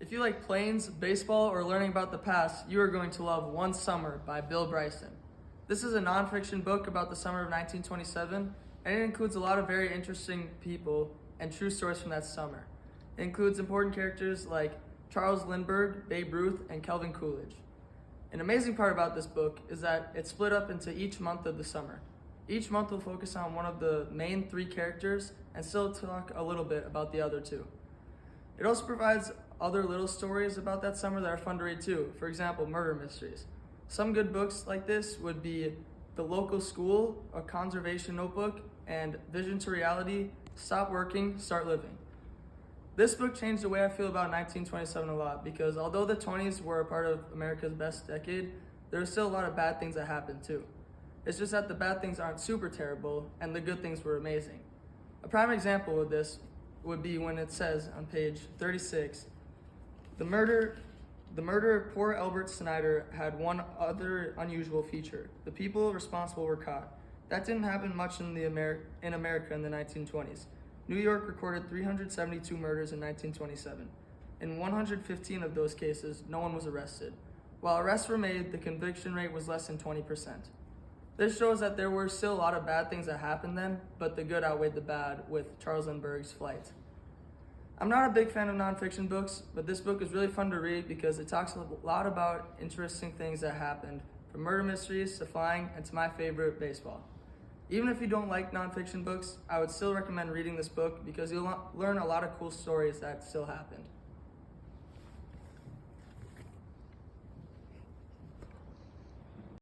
If you like planes, baseball, or learning about the past, you are going to love One Summer by Bill Bryson. This is a nonfiction book about the summer of 1927, and it includes a lot of very interesting people and true stories from that summer. It includes important characters like Charles Lindbergh, Babe Ruth, and Calvin Coolidge. An amazing part about this book is that it's split up into each month of the summer. Each month will focus on one of the main three characters and still talk a little bit about the other two. It also provides other little stories about that summer that are fun to read too. For example, murder mysteries. Some good books like this would be The Local School, A Conservation Notebook, and Vision to Reality, Stop Working, Start Living. This book changed the way I feel about 1927 a lot because although the 20s were a part of America's best decade, there are still a lot of bad things that happened too. It's just that the bad things aren't super terrible and the good things were amazing. A prime example of this would be when it says on page 36, the murder of poor Albert Snyder had one other unusual feature. The people responsible were caught. That didn't happen much in America in the 1920s. New York recorded 372 murders in 1927. In 115 of those cases, no one was arrested. While arrests were made, the conviction rate was less than 20%. This shows that there were still a lot of bad things that happened then, but the good outweighed the bad with Charles Lindbergh's Flight. I'm not a big fan of nonfiction books, but this book is really fun to read because it talks a lot about interesting things that happened, from murder mysteries to flying and to my favorite, baseball. Even if you don't like nonfiction books, I would still recommend reading this book because you'll learn a lot of cool stories that still happened.